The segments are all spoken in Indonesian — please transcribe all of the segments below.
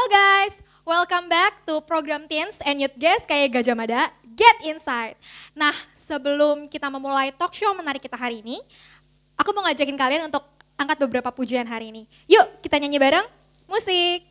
Halo guys, welcome back to program Teens and Youth Guys kayak Gajah Mada, Get Inside. Nah, sebelum kita memulai talk show menarik kita hari ini, aku mau ngajakin kalian untuk angkat beberapa pujian hari ini. Yuk, kita nyanyi bareng, musik.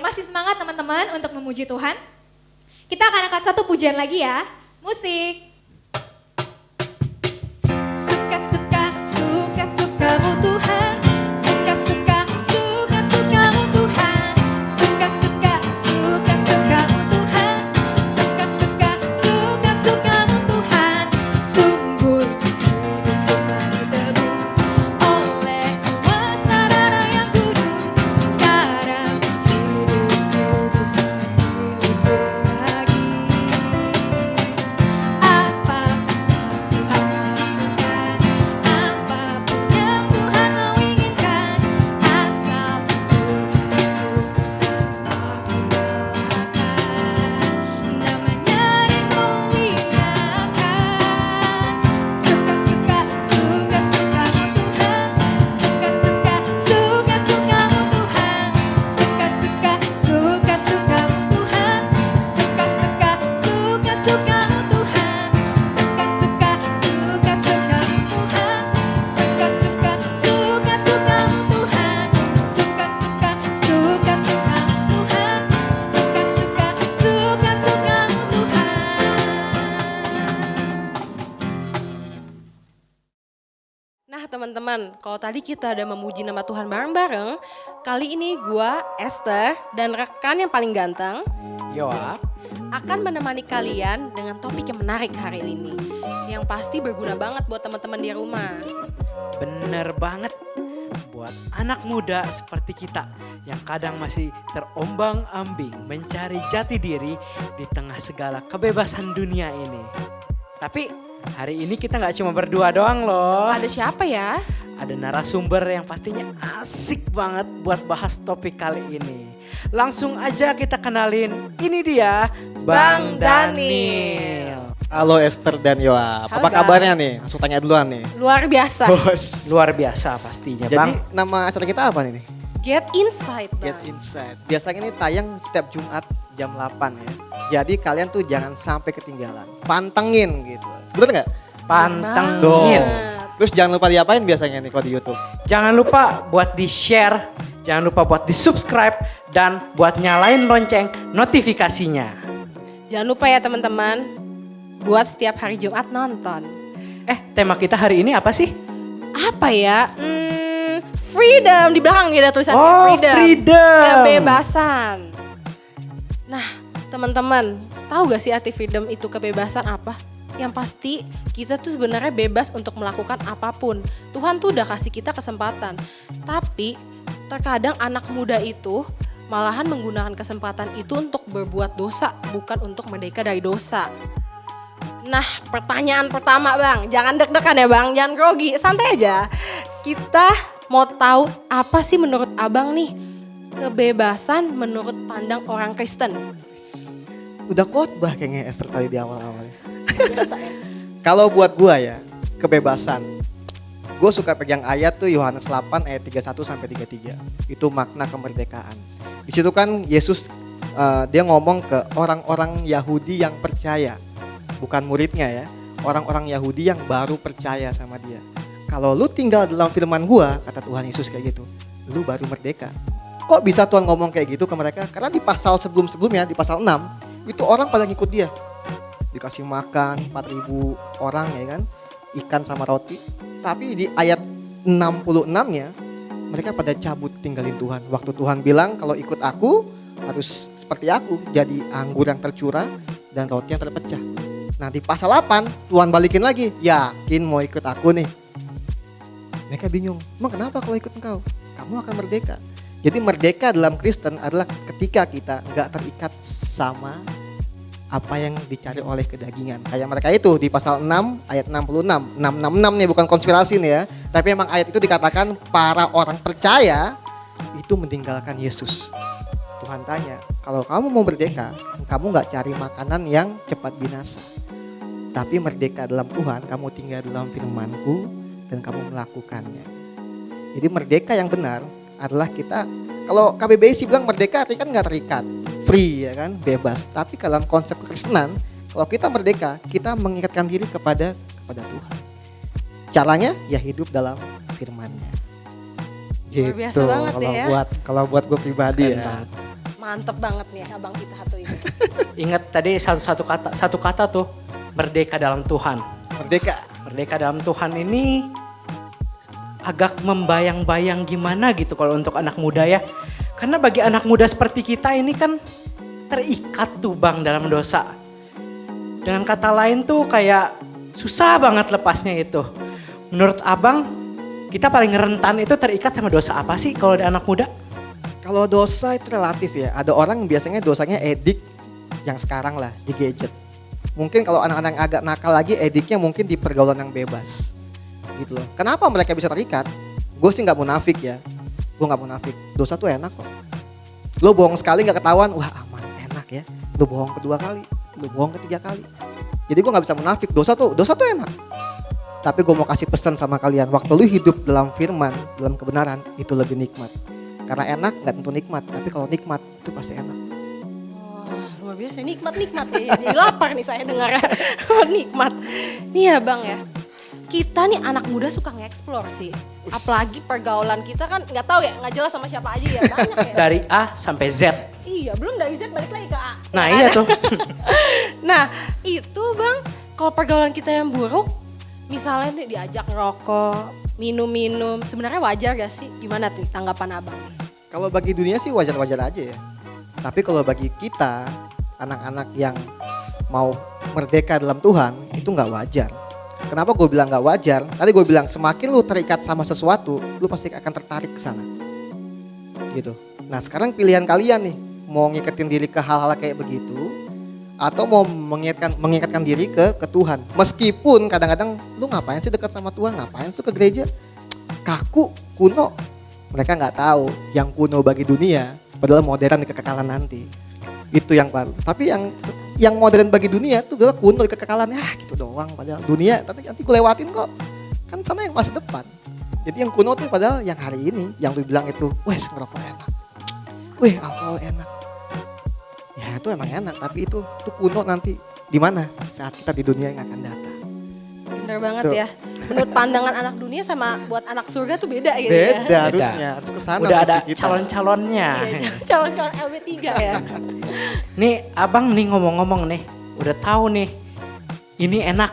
Masih semangat teman-teman untuk memuji Tuhan? Kita akan angkat satu pujian lagi ya, musik. Suka-suka, suka-sukamu Tuhan. Suka-suka, suka-sukamu Tuhan. Suka-suka, suka-sukamu Tuhan. Suka-suka, suka-sukamu Tuhan. Sungguh hidupku ditebus oleh kuasa darah yang kudus. Sekarang teman-teman, kalau tadi kita ada memuji nama Tuhan bareng-bareng, kali ini gua, Esther, dan rekan yang paling ganteng, Yoap, akan menemani kalian dengan topik yang menarik hari ini. Yang pasti berguna banget buat teman-teman di rumah. bener banget. Buat anak muda seperti kita yang kadang masih terombang-ambing mencari jati diri di tengah segala kebebasan dunia ini. Tapi Hari ini kita nggak cuma berdua doang loh. Ada siapa ya? Ada narasumber yang pastinya asik banget buat bahas topik kali ini. Langsung aja kita kenalin, ini dia Bang Daniel. Halo Esther dan Yoa, Halo, apa Bang. kabarnya nih? Langsung tanya duluan nih. Luar biasa. Bos. Luar biasa pastinya Jadi Bang. nama acara kita apa nih? Get Inside, Bang. Get Inside. Biasanya ini tayang setiap Jumat jam 8 ya. Jadi kalian tuh jangan sampai ketinggalan. Pantengin gitu. Bener nggak? Pantengin. Terus jangan lupa diapain biasanya nih kalau di YouTube? Jangan lupa buat di-share, jangan lupa buat di-subscribe, dan buat nyalain lonceng notifikasinya. Jangan lupa ya teman-teman, buat setiap hari Jumat nonton. Tema kita hari ini apa sih? Apa ya? Freedom, di belakang nih ada tulisannya Oh, freedom. freedom. Kebebasan. Nah, teman-teman, tahu gak sih arti freedom itu kebebasan apa? Yang pasti kita tuh sebenarnya bebas untuk melakukan apapun. Tuhan tuh udah kasih kita kesempatan. Tapi terkadang anak muda itu malahan menggunakan kesempatan itu untuk berbuat dosa, bukan untuk merdeka dari dosa. Nah, pertanyaan pertama Bang, jangan deg-degan ya Bang, jangan grogi, santai aja. Kita mau tahu apa sih menurut Abang nih kebebasan menurut pandang orang Kristen? Udah khotbah kayaknya Esther tadi di awal-awal. Biasa ya. Kalau buat gua ya, kebebasan. Gue suka pegang ayat tuh Yohanes 8 ayat 31 sampai 33. Itu makna kemerdekaan. Di situ kan Yesus dia ngomong ke orang-orang Yahudi yang percaya. Bukan muridnya ya. Orang-orang Yahudi yang baru percaya sama dia. Kalau lu tinggal dalam firman gua, kata Tuhan Yesus kayak gitu, lu baru merdeka. Kok bisa Tuhan ngomong kayak gitu ke mereka? Karena di pasal sebelum-sebelumnya, di pasal 6, itu orang pada ngikut dia. Dikasih makan 4.000 orang ya kan, ikan sama roti. Tapi di ayat 66-nya mereka pada cabut tinggalin Tuhan. Waktu Tuhan bilang kalau ikut aku harus seperti aku, jadi anggur yang tercurah dan roti yang terpecah. Nah di pasal 8 Tuhan balikin lagi, yakin mau ikut aku nih. Mereka bingung, emang kenapa kalau ikut engkau? Kamu akan merdeka. Jadi merdeka dalam Kristen adalah ketika kita gak terikat sama apa yang dicari oleh kedagingan. Kayak mereka itu di pasal 6 ayat 66. 666 nih bukan konspirasi nih ya. Tapi emang ayat itu dikatakan para orang percaya itu meninggalkan Yesus. Tuhan tanya, kalau kamu mau merdeka, kamu gak cari makanan yang cepat binasa. Tapi merdeka dalam Tuhan, kamu tinggal dalam firman-Ku dan kamu melakukannya. Jadi merdeka yang benar adalah kita, kalau KBBI sih bilang merdeka artinya kan gak terikat. Free ya kan, bebas. Tapi dalam konsep kekristenan, kalau kita merdeka, kita mengikatkan diri kepada Tuhan. Caranya ya hidup dalam firman-Nya. Luar biasa banget ya. Kalau buat gue pribadi Keren ya. banget. Mantep banget nih abang kita satu ini. Ingat tadi satu kata tuh, merdeka dalam Tuhan. Merdeka. Merdeka dalam Tuhan ini agak membayang-bayang gimana gitu kalau untuk anak muda ya. Karena bagi anak muda seperti kita ini kan terikat tuh Bang dalam dosa. Dengan kata lain tuh kayak susah banget lepasnya itu. Menurut Abang, kita paling rentan itu terikat sama dosa apa sih kalau ada anak muda? Kalau dosa itu relatif ya. Ada orang biasanya dosanya edik yang sekarang lah di gadget. Mungkin kalau anak-anak yang agak nakal lagi ediknya mungkin di pergaulan yang bebas. Gitu loh. Kenapa mereka bisa terikat? Gue sih gak munafik ya. Gue gak munafik. Dosa tuh enak kok. Lo bohong sekali gak ketahuan, wah aman, enak ya. Lo bohong kedua kali, lo bohong ketiga kali. Jadi gue gak bisa munafik. Dosa tuh enak. Tapi gue mau kasih pesan sama kalian. Waktu lo hidup dalam firman, dalam kebenaran, itu lebih nikmat. Karena enak gak tentu nikmat. Tapi kalau nikmat itu pasti enak. Wah, luar biasa, nikmat-nikmat ya. Jadi lapar nih saya dengar. Nikmat. Nih ya Bang ya. Kita nih anak muda suka nge-explore sih. Apalagi pergaulan kita kan nggak tahu ya, nggak jelas sama siapa aja ya, banyak ya. Dari A sampai Z. Iya, belum dari Z balik lagi ke A. Nah ya iya kan? tuh. Nah itu Bang, kalau pergaulan kita yang buruk, misalnya nih diajak ngerokok, minum-minum, sebenarnya wajar gak sih? Gimana tuh tanggapan Abang? Kalau bagi dunia sih wajar-wajar aja ya. Tapi kalau bagi kita, anak-anak yang mau merdeka dalam Tuhan, itu gak wajar. Kenapa gue bilang gak wajar? Tadi gue bilang semakin lu terikat sama sesuatu, lu pasti akan tertarik ke sana. Gitu. Nah sekarang pilihan kalian nih, mau ngiketin diri ke hal-hal kayak begitu, atau mau mengingatkan diri ke Tuhan. Meskipun kadang-kadang lu ngapain sih dekat sama Tuhan, ngapain sih ke gereja? Kaku, kuno. Mereka nggak tahu yang kuno bagi dunia padahal modern di kekekalan nanti. Itu yang baru. Tapi yang modern bagi dunia itu adalah kuno di kekekalan. Ya gitu doang padahal dunia tapi nanti gue lewatin kok. Kan sana yang masa depan. Jadi yang kuno tuh padahal yang hari ini yang lu bilang itu, wes ngerokok enak. Wih, alkohol enak. Ya itu emang enak, tapi itu kuno nanti di mana saat kita di dunia yang akan datang. Bener banget Tuh. ya. Menurut pandangan anak dunia sama buat anak surga tuh beda gitu Beda ya. harusnya, harus ke sana Udah ada misi kita. calon-calonnya. Iya, calon-calon LB3 ya. Nih abang nih ngomong-ngomong nih, udah tahu nih, ini enak,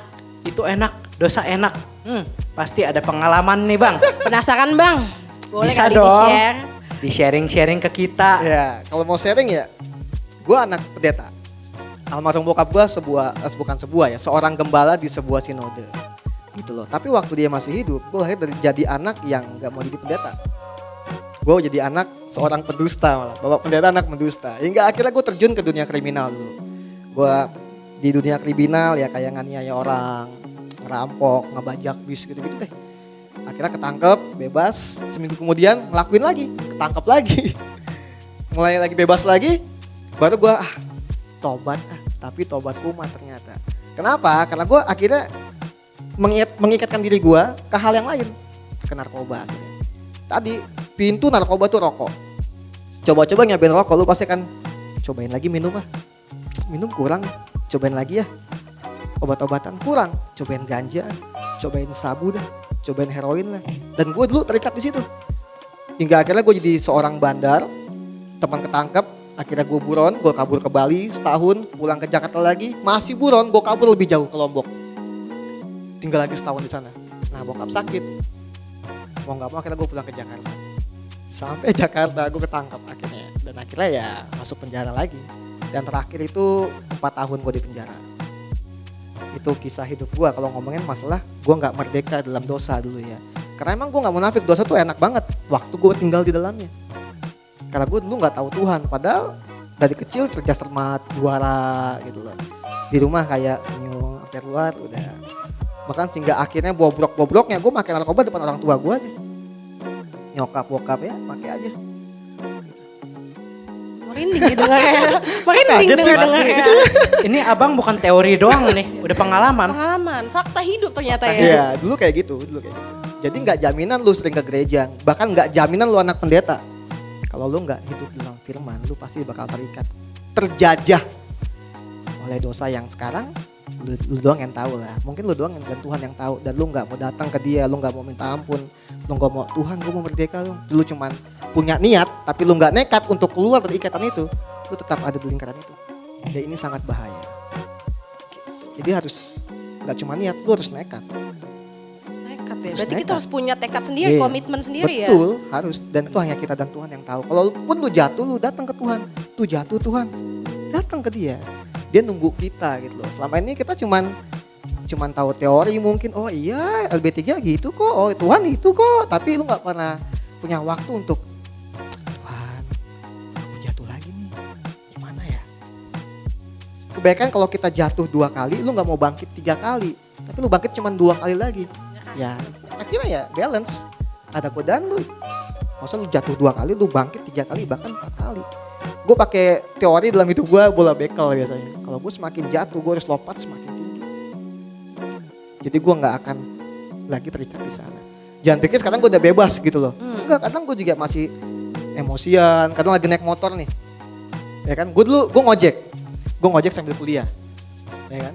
itu enak, dosa enak. Pasti ada pengalaman nih bang. Penasaran Bang? Boleh Bisa kali dong. di-share? Di-sharing-sharing ke kita. Ya, kalau mau sharing ya, gue anak pendeta. Almarhum bokap gue seorang gembala di sebuah sinode. Gitu loh. Tapi waktu dia masih hidup, gue lahir dari jadi anak yang gak mau jadi pendeta. Gue jadi anak seorang pendusta malah. Bapak pendeta anak pendusta. Hingga akhirnya gue terjun ke dunia kriminal dulu. Gue di dunia kriminal ya kayak nganiaya orang, ngerampok, ngebajak bis gitu-gitu deh. Akhirnya ketangkep, bebas. Seminggu kemudian ngelakuin lagi, ketangkep lagi. Mulai lagi bebas lagi, baru gue tobat. Tapi tobat kumat ternyata. Kenapa? Karena gue akhirnya mengikatkan diri gue ke hal yang lain. Ke narkoba akhirnya. Tadi pintu narkoba tuh rokok. Coba-coba nyobain rokok, lu pasti kan cobain lagi minum Minum kurang, cobain lagi ya. Obat-obatan kurang, cobain ganja, cobain sabu dah, cobain heroin lah. Dan gue dulu terikat di situ. Hingga akhirnya gue jadi seorang bandar, teman ketangkep, akhirnya gue buron, gue kabur ke Bali setahun, pulang ke Jakarta lagi, masih buron, gue kabur lebih jauh ke Lombok. Tinggal lagi setahun di sana. Nah bokap sakit, mau nggak mau akhirnya gue pulang ke Jakarta. Sampai Jakarta gue ketangkap akhirnya, dan akhirnya ya masuk penjara lagi. Dan terakhir itu 4 tahun gue di penjara. Itu kisah hidup gue. Kalau ngomongin masalah gue nggak merdeka dalam dosa dulu ya. Karena emang gue nggak munafik, dosa tuh enak banget waktu gue tinggal di dalamnya. Karena gue dulu nggak tahu Tuhan, padahal dari kecil cerdas cermat, juara gitu loh. Di rumah kayak senyum, sampai luar udah. Bahkan sehingga akhirnya bobrok-bobroknya gue makan narkoba depan orang tua gue aja. Nyokap bokap ya pakai aja. Merinding dengarnya. Merinding Kaget sih, dengarnya. Ini abang bukan teori doang nih, udah pengalaman. Pengalaman, fakta hidup ternyata ya. Iya, dulu kayak gitu. Jadi nggak jaminan lu sering ke gereja, bahkan nggak jaminan lu anak pendeta. Kalau lu nggak hidup dalam firman, lu pasti bakal terikat, terjajah oleh dosa yang sekarang lu doang yang tahu lah. Mungkin lu doang dan Tuhan yang tahu, dan lu nggak mau datang ke dia, lu nggak mau minta ampun, lu nggak mau Tuhan gue mau merdeka lu cuman punya niat, tapi lu nggak nekat untuk keluar dari ikatan itu, lu tetap ada di lingkaran itu. Dan ini sangat bahaya. Jadi harus nggak cuma niat, lu harus nekat. Nekat ya. Harus Berarti kita nekat. harus punya tekad sendiri, Iya. komitmen sendiri ya. Betul, harus. Dan itu hanya kita dan Tuhan yang tahu. Kalaupun lu jatuh, lu datang ke Tuhan. Tuh jatuh Tuhan, datang ke dia. Dia nunggu kita gitu loh. Selama ini kita cuman tahu teori mungkin. Oh iya LB3 gitu kok. Oh Tuhan itu kok. Tapi lu nggak pernah punya waktu untuk Tuhan, aku jatuh lagi nih. Gimana ya? Kebaikan kalau kita jatuh 2 kali, lu nggak mau bangkit 3 kali. Tapi lu bangkit cuman 2 kali lagi. Ya akhirnya ya balance. Ada godaan lu. Maksudnya lu jatuh 2 kali, lu bangkit 3 kali, bahkan 4 kali. Gue pakai teori dalam hidup gue bola bekel biasanya. Kalau gue semakin jatuh, gue harus lompat semakin tinggi. Jadi gue nggak akan lagi terikat di sana. Jangan pikir sekarang gue udah bebas gitu loh. Enggak, kadang gue juga masih emosian. Kadang lagi naik motor nih, ya kan. Gue ngojek sambil kuliah, ya kan.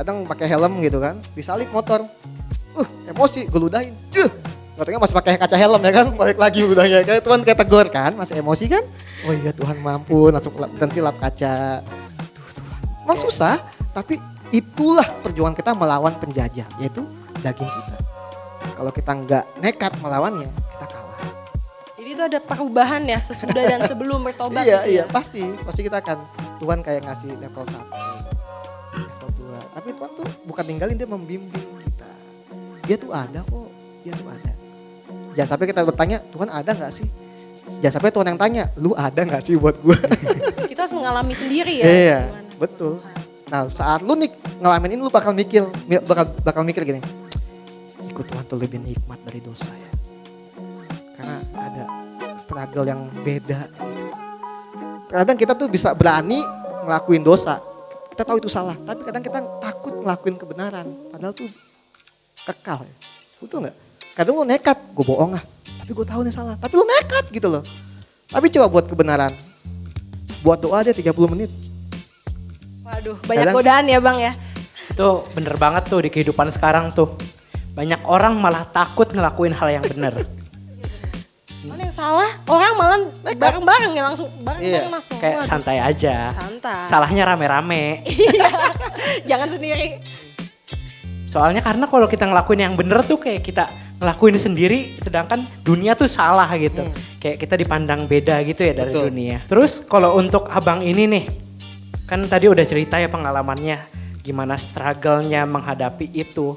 Kadang pakai helm gitu kan, disalip motor. Emosi, gue ludahin. Katanya masih pakai kaca helm ya kan, balik lagi udahnya. Kayak Tuhan kayak tegur kan, masih emosi kan. Oh iya Tuhan mampu, langsung berhenti lap kaca. Tuhan. Memang susah, tapi itulah perjuangan kita melawan penjajah, yaitu daging kita. Kalau kita nggak nekat melawannya, kita kalah. Jadi itu ada perubahan ya sesudah dan sebelum bertobat. Iya, gitu ya. pasti kita akan, Tuhan kayak ngasih level 1, level 2. Tapi Tuhan tuh bukan ninggalin, dia membimbing kita. Dia tuh ada kok, dia tuh ada. Jangan sampai kita bertanya, Tuhan ada gak sih? Jangan sampai Tuhan yang tanya, lu ada gak sih buat gue? Kita harus mengalami sendiri ya. Iya, gimana. betul. Nah saat lu ngalamin ini lu bakal mikir gini, ikut Tuhan tuh lebih nikmat dari dosa ya. Karena ada struggle yang beda gitu. Kadang kita tuh bisa berani ngelakuin dosa. Kita tahu itu salah, tapi kadang kita takut ngelakuin kebenaran. Padahal tuh kekal ya. Betul gak? Kadang lu nekat, gue bohong lah. Tapi gue tahu ini salah, tapi lu nekat gitu loh. Tapi coba buat kebenaran. Buat doa aja 30 menit. Waduh, banyak godaan ya Bang ya. Itu bener banget tuh di kehidupan sekarang tuh. Banyak orang malah takut ngelakuin hal yang bener. Mana yang salah? Orang malah bareng-bareng ya langsung. Bareng-bareng langsung. Kayak Waduh. santai aja. Santai. Salahnya rame-rame. Iya, jangan sendiri. Soalnya karena kalau kita ngelakuin yang bener tuh kayak kita ngelakuin sendiri, sedangkan dunia tuh salah gitu. Kayak kita dipandang beda gitu ya dari Betul. dunia. Terus kalau untuk abang ini nih, kan tadi udah cerita ya pengalamannya, gimana struggle-nya menghadapi itu.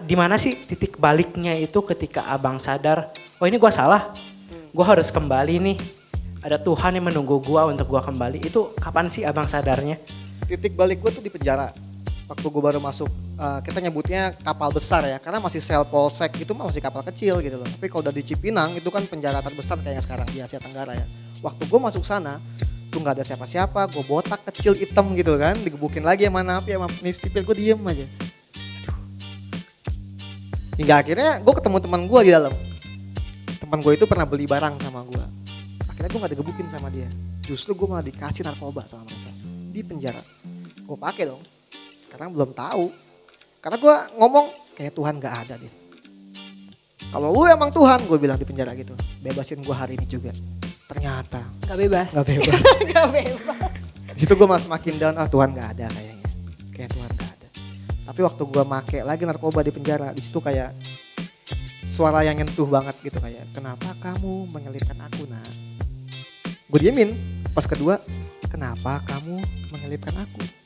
Dimana sih titik baliknya itu ketika abang sadar, oh ini gua salah, gua harus kembali nih. Ada Tuhan yang menunggu gua untuk gua kembali. Itu kapan sih abang sadarnya? Titik balik gue tuh di penjara. Waktu gue baru masuk, kita nyebutnya kapal besar ya. Karena masih sel polsek itu masih kapal kecil gitu loh. Tapi kalau udah di Cipinang itu kan penjara terbesar kayaknya sekarang di Asia Tenggara ya. Waktu gue masuk sana, tuh gak ada siapa-siapa. Gue botak kecil hitam gitu kan. Digebukin lagi sama napi sama sipil, gue diem aja. Aduh. Hingga akhirnya gue ketemu teman gue di dalam. Teman gue itu pernah beli barang sama gue. Akhirnya gue gak digebukin sama dia. Justru gue malah dikasih narkoba sama mereka. Di penjara. Gue pakai dong. Karena belum tahu. Karena gue ngomong kayak Tuhan gak ada deh. Kalau lu emang Tuhan, gue bilang di penjara gitu. Bebasin gue hari ini juga. Ternyata Gak bebas. gak bebas. Gak bebas. Di situ gue makin down, Tuhan gak ada kayaknya. Kayak Tuhan gak ada. Tapi waktu gue make lagi narkoba di penjara, di situ kayak suara yang nyentuh banget gitu kayak, kenapa kamu menyelipkan aku nak? Gue diemin. Pas kedua, kenapa kamu menyelipkan aku?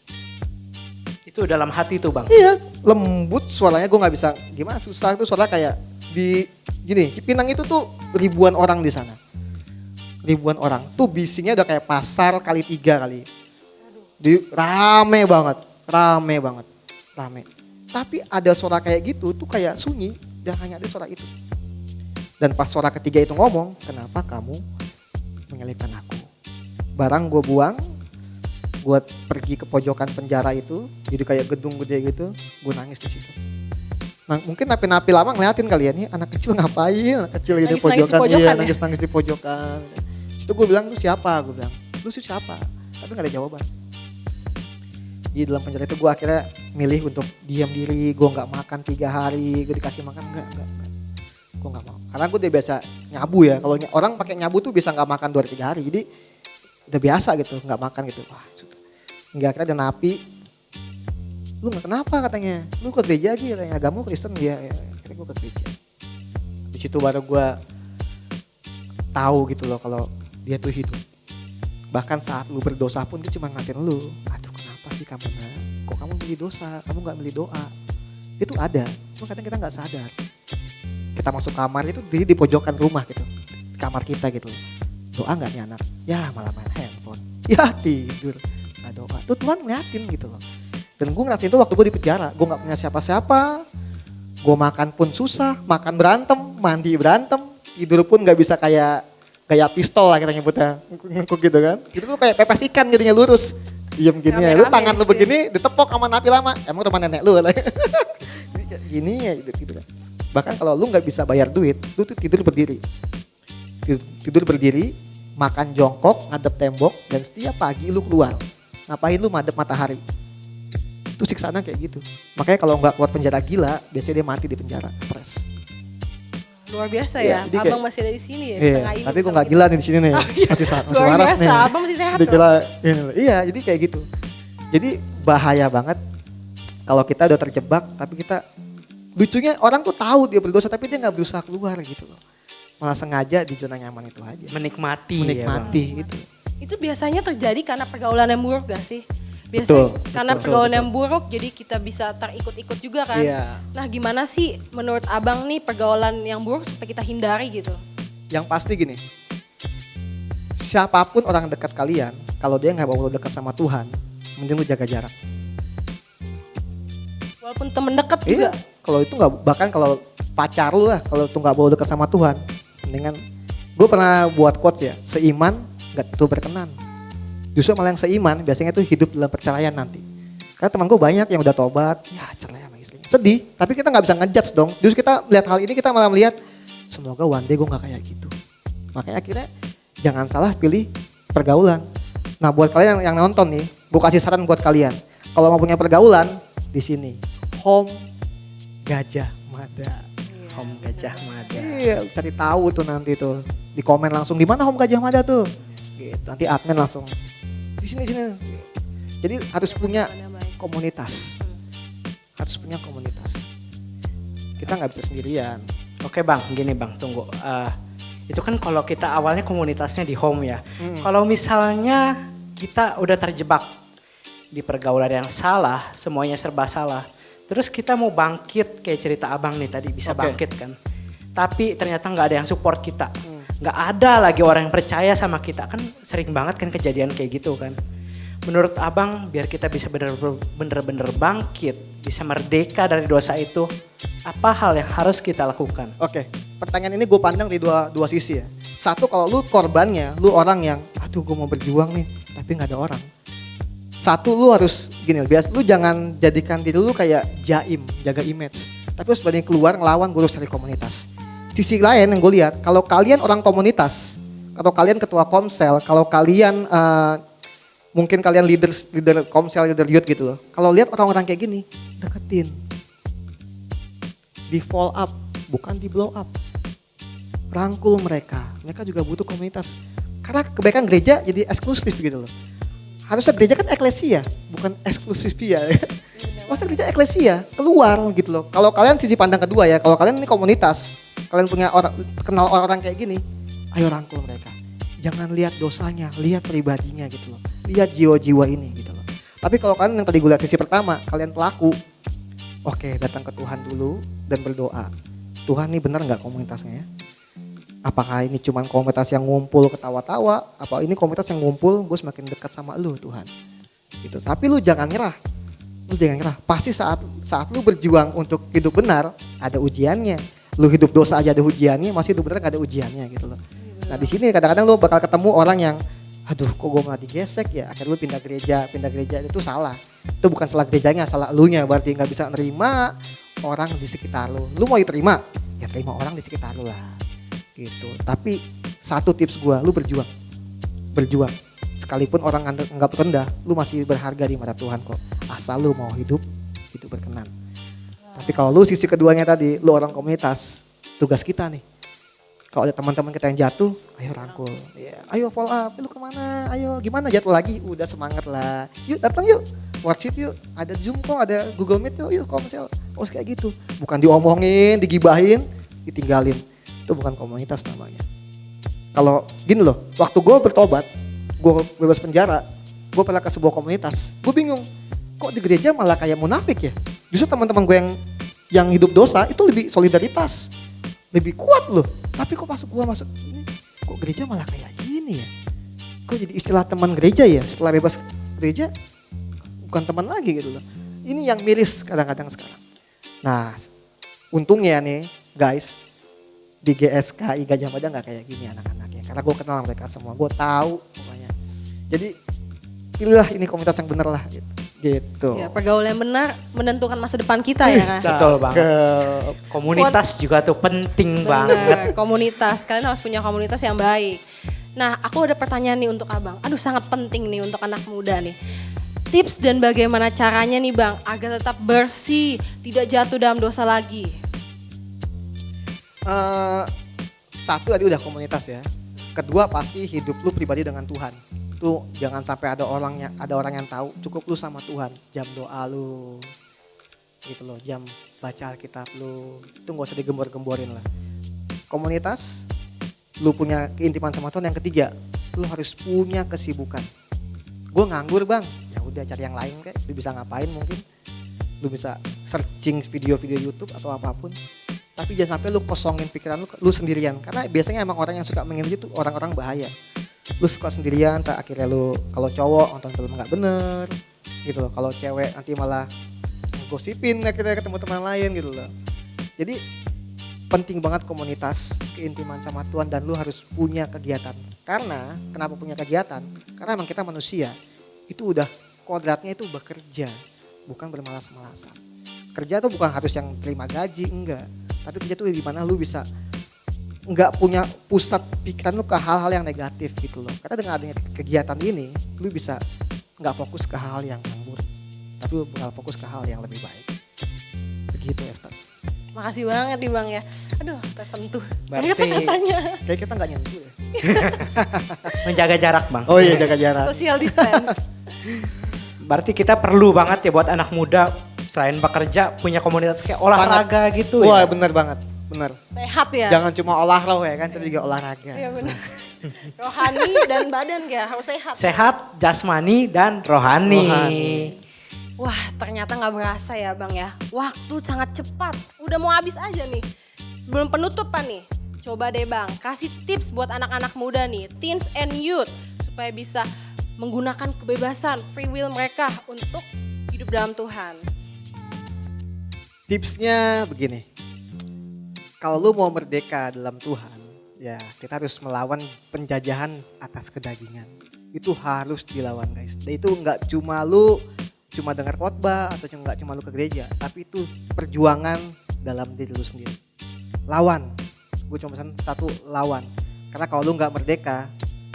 Itu dalam hati tuh bang. Iya, lembut suaranya, gue nggak bisa gimana, susah itu suara kayak di gini. Cipinang itu tuh ribuan orang di sana, ribuan orang. Tuh bisingnya udah kayak pasar kali 3 kali. Rame banget, rame. Tapi ada suara kayak gitu tuh kayak sunyi, dan hanya ada suara itu. Dan pas suara ketiga itu ngomong, kenapa kamu menyelipkan aku? Barang gue buang. Gue pergi ke pojokan penjara itu, jadi kayak gedung gede gitu, gue nangis di situ. Nah, mungkin napi-napi lama ngeliatin kali ya, nih anak kecil ngapain, anak kecil di pojokan, iya nangis-nangis di pojokan. Situ gue bilang, lu siapa? Gue bilang, lu siapa? Tapi gak ada jawaban. Di dalam penjara itu gue akhirnya milih untuk diam diri, gue gak makan 3 hari, gue dikasih makan, enggak. Gue gak mau, karena gue udah biasa nyabu ya, kalau orang pakai nyabu tuh bisa gak makan 2-3 hari, jadi udah biasa gitu, gak makan gitu. Wah, sudah. Hingga akhirnya ada napi, lu gak kenapa katanya, lu ke gereja aja katanya, agama Kristen ya, akhirnya gue ke gereja. Di situ baru gue tahu gitu loh kalau dia tuh hidup. Bahkan saat lu berdosa pun dia cuma ngatain lu, aduh kenapa sih kamu nak, kok kamu milih dosa, kamu gak milih doa. Itu ada, cuma kadang kita gak sadar. Kita masuk kamar itu di pojokan rumah gitu, kamar kita gitu. Doa gak nih anak? Ya malah main handphone, ya tidur. Doa, tuh Tuhan ngeliatin gitu loh. Dan gue ngerasain itu waktu gue di penjara, gue gak punya siapa-siapa, gue makan pun susah, makan berantem, mandi berantem, tidur pun gak bisa kayak pistol lah kita nyebutnya, ngekuk gitu kan. Itu tuh kayak pepes ikan jadinya lurus, diem gini ya, lu tangan lu begini ditepok sama napi lama, emang rumah nenek lu gini ya gitu kan. Bahkan kalau lu gak bisa bayar duit, lu tuh tidur berdiri, makan jongkok, ngadep tembok, dan setiap pagi lu keluar. Ngapain lu madep matahari? Itu siksaan kayak gitu. Makanya kalau nggak keluar penjara gila, biasanya dia mati di penjara, stres. Luar biasa Iya, ya, jadi abang masih ada di sini ya. Di Iya, tengah ini tapi gue bersama nggak kita. gila nih di sini nih, iya. masih Luar waras biasa, nih. abang masih sehat Jadi loh. gila, ini loh. Iya, jadi kayak gitu. Jadi bahaya banget kalau kita udah terjebak, tapi kita lucunya orang tuh tahu dia berdosa, tapi dia nggak berusaha keluar gitu loh. Malah sengaja di zona nyaman itu aja. Menikmati Menikmati gitu. Itu biasanya terjadi karena pergaulan yang buruk gak sih? Biasanya karena pergaulan yang buruk jadi kita bisa terikut-ikut juga kan. Iya. Nah gimana sih menurut abang nih pergaulan yang buruk supaya kita hindari gitu? Yang pasti gini, siapapun orang dekat kalian, kalau dia nggak mau dekat sama Tuhan, mending lu jaga jarak. Walaupun temen deket juga. Iya, kalau itu nggak, bahkan kalau pacar lu lah, kalau itu nggak mau dekat sama Tuhan, mendingan. Gue pernah buat quotes ya, seiman nggak tentu berkenan. Justru malah yang seiman biasanya tuh hidup dalam perceraian nanti. Karena teman gue banyak yang udah tobat, ya cerai sama istrinya. Sedih, tapi kita nggak bisa ngejudge dong. Justru kita melihat hal ini, kita malah melihat, semoga one day gue nggak kayak gitu. Makanya akhirnya jangan salah pilih pergaulan. Nah buat kalian yang nonton nih, gue kasih saran buat kalian. Kalau mau punya pergaulan, di sini. Home Gajah Mada. Home Gajah Mada. Iya, cari tahu tuh nanti tuh. Di komen langsung, di mana Home Gajah Mada tuh? Gitu, nanti admin langsung, di sini. Jadi harus punya komunitas. Harus punya komunitas. Kita nggak bisa sendirian. Oke bang, gini bang, tunggu. Itu kan kalau kita awalnya komunitasnya di home ya. Kalau misalnya kita udah terjebak di pergaulan yang salah, semuanya serba salah. Terus kita mau bangkit, kayak cerita abang nih tadi bisa bangkit kan. Tapi ternyata nggak ada yang support kita. Nggak ada lagi orang yang percaya sama kita. Kan sering banget kan kejadian kayak gitu kan. Menurut abang biar kita bisa bener-bener bangkit, bisa merdeka dari dosa itu, apa hal yang harus kita lakukan? Oke, pertanyaan ini gue pandang di dua sisi ya. Satu, kalau lu korbannya, lu orang yang, aduh gue mau berjuang nih, tapi nggak ada orang. Satu, lu harus gini, biasa lu jangan jadikan diri lu kayak jaim, jaga image. Tapi harus berani keluar ngelawan, gue harus cari komunitas. Sisi lain yang gue lihat, kalau kalian orang komunitas, kalau kalian ketua komsel, kalau kalian mungkin kalian leader komsel, leader youth gitu loh. Kalau lihat orang-orang kayak gini, deketin. Di follow up, bukan di blow up. Rangkul mereka juga butuh komunitas. Karena kebaikan gereja jadi eksklusif gitu loh. Harusnya gereja kan eklesia, bukan eksklusif ya. Maksudnya gereja eklesia, keluar gitu loh. Kalau kalian sisi pandang kedua ya, kalau kalian ini komunitas, kalian punya orang, kenal orang-orang kayak gini, ayo rangkul mereka. Jangan lihat dosanya, lihat pribadinya gitu loh. Lihat jiwa-jiwa ini gitu loh. Tapi kalau kalian yang tadi gue lihat sisi pertama, kalian pelaku, oke, datang ke Tuhan dulu dan berdoa. Tuhan ini benar nggak komunitasnya ya? Apakah ini cuma komunitas yang ngumpul ketawa-tawa? Apa ini komunitas yang ngumpul gue semakin dekat sama lu Tuhan? Gitu. Tapi lu jangan nyerah. Pasti saat lu berjuang untuk hidup benar ada ujiannya. Lu hidup dosa aja ada ujiannya, masih hidup benar gak ada ujiannya gitu loh. Nah di sini kadang-kadang lu bakal ketemu orang yang, aduh kok gue malah digesek ya. Akhirnya lu pindah gereja itu salah. Itu bukan salah gerejanya, salah elunya. Berarti nggak bisa nerima orang di sekitar lu. Lu mau diterima, ya terima orang di sekitar lu lah. Gitu. Tapi satu tips gue, lu berjuang. Sekalipun orang anggap rendah, lu masih berharga di mata Tuhan kok. Asal lu mau hidup berkenan. Tapi kalau lu sisi keduanya tadi, lu orang komunitas, tugas kita nih. Kalau ada teman-teman kita yang jatuh, ayo rangkul. Ya, ayo follow up, lu kemana? Ayo gimana jatuh lagi? Udah semangat lah. Yuk datang yuk, worship yuk. Ada Zoom kok, ada Google Meet yuk komsel. Oh kayak gitu. Bukan diomongin, digibahin, ditinggalin. Itu bukan komunitas namanya. Kalau gini loh, waktu gue bertobat, gue bebas penjara, gue pernah ke sebuah komunitas. Gue bingung, kok di gereja malah kayak munafik ya? Justru teman-teman gue yang hidup dosa itu lebih solidaritas, lebih kuat loh. Tapi kok pas gue masuk ini, kok gereja malah kayak gini ya? Kok jadi istilah teman gereja ya? Setelah bebas gereja, bukan teman lagi gitu loh. Ini yang miris kadang-kadang sekarang. Nah, untungnya nih guys, di GSKI Gajah Mada gak kayak gini anak-anaknya. Karena gue kenal mereka semua, gue tahu pokoknya. Jadi pilihlah ini komunitas yang bener lah gitu. Ya, pergaulan yang benar menentukan masa depan kita ya kan. Betul banget. Komunitas juga tuh penting banget. Komunitas, kalian harus punya komunitas yang baik. Nah, aku ada pertanyaan nih untuk abang. Aduh, sangat penting nih untuk anak muda nih. Tips dan bagaimana caranya nih bang, agar tetap bersih, tidak jatuh dalam dosa lagi. Satu tadi udah komunitas ya. Kedua pasti hidup lu pribadi dengan Tuhan. Tuh jangan sampai ada orang yang tahu. Cukup lu sama Tuhan. Jam doa lu, gitu loh. Jam baca Alkitab lu. Itu nggak usah digembor-gemborin lah. Komunitas, lu punya keintiman sama Tuhan. Yang ketiga, lu harus punya kesibukan. Gue nganggur bang, ya udah cari yang lain kayak. Lu bisa ngapain mungkin? Lu bisa searching video-video YouTube atau apapun. Tapi jangan sampai lu kosongin pikiran lu sendirian. Karena biasanya emang orang yang suka mengingat itu orang-orang bahaya. Lu suka sendirian, akhirnya lu kalau cowok nonton film gak bener. gitu loh. Kalau cewek nanti malah gosipin akhirnya ketemu teman lain gitu loh. Jadi penting banget komunitas, keintiman sama Tuhan, dan lu harus punya kegiatan. Karena kenapa punya kegiatan? Karena emang kita manusia itu udah kodratnya itu bekerja, bukan bermalas-malasan. Kerja tuh bukan harus yang terima gaji, enggak. Tapi kerja tuh gimana lu bisa enggak punya pusat pikiran lu ke hal-hal yang negatif gitu loh. Karena dengan adanya kegiatan ini, lu bisa enggak fokus ke hal yang buruk, tapi lu bakal fokus ke hal yang lebih baik. Begitu ya, Stan. Makasih banget nih Bang ya. Aduh, tersentuh. Berarti- Kata-katanya. Kayak kita enggak nyentuh ya. Menjaga jarak Bang. Oh iya, jaga jarak. Social distance. Berarti kita perlu banget ya buat anak muda selain bekerja punya komunitas kayak olahraga Sangat- gitu Wah, ya. benar banget. Benar. Sehat ya. Jangan cuma olahraga ya kan, tapi juga olahraga. Iya benar. Rohani dan badan ya harus sehat. Sehat, jasmani dan rohani. Rohani. Wah ternyata nggak berasa ya Bang ya. Waktu sangat cepat. Udah mau habis aja nih. Sebelum penutupan nih. Coba deh Bang kasih tips buat anak-anak muda nih. Teens and youth. Supaya bisa menggunakan kebebasan free will mereka untuk hidup dalam Tuhan. Tipsnya begini. Kalau lu mau merdeka dalam Tuhan, ya kita harus melawan penjajahan atas kedagingan. Itu harus dilawan guys. Dan itu nggak cuma lu cuma dengar khotbah atau nggak cuma lu ke gereja, tapi itu perjuangan dalam diri lu sendiri. Lawan. Gue cuma pesan satu, lawan. Karena kalau lu nggak merdeka,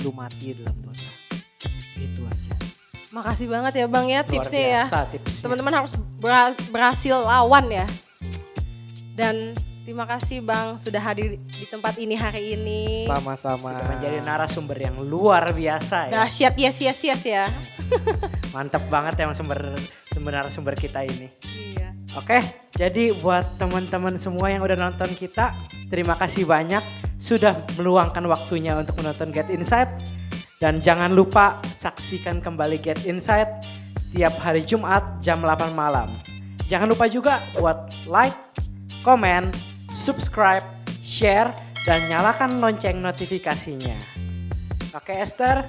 lu mati dalam dosa. Itu aja. Makasih banget ya Bang ya Luar tipsnya ya. biasa tipsnya. Teman-teman harus berhasil lawan ya. Dan terima kasih Bang sudah hadir di tempat ini hari ini. Sama-sama. Sudah menjadi narasumber yang luar biasa ya. Dahsyat yes ya. Mantap banget emang sumber narasumber kita ini. Iya. Oke, jadi buat teman-teman semua yang udah nonton kita, terima kasih banyak sudah meluangkan waktunya untuk menonton Get Insight. Dan jangan lupa saksikan kembali Get Insight tiap hari Jumat jam 8 malam. Jangan lupa juga buat like, komen, subscribe, share, dan nyalakan lonceng notifikasinya. Oke Esther,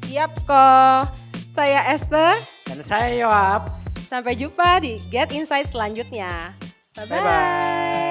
Siap kok. Saya Esther. dan saya Yoab. Sampai jumpa di Get Insight selanjutnya. Bye-bye. Bye-bye.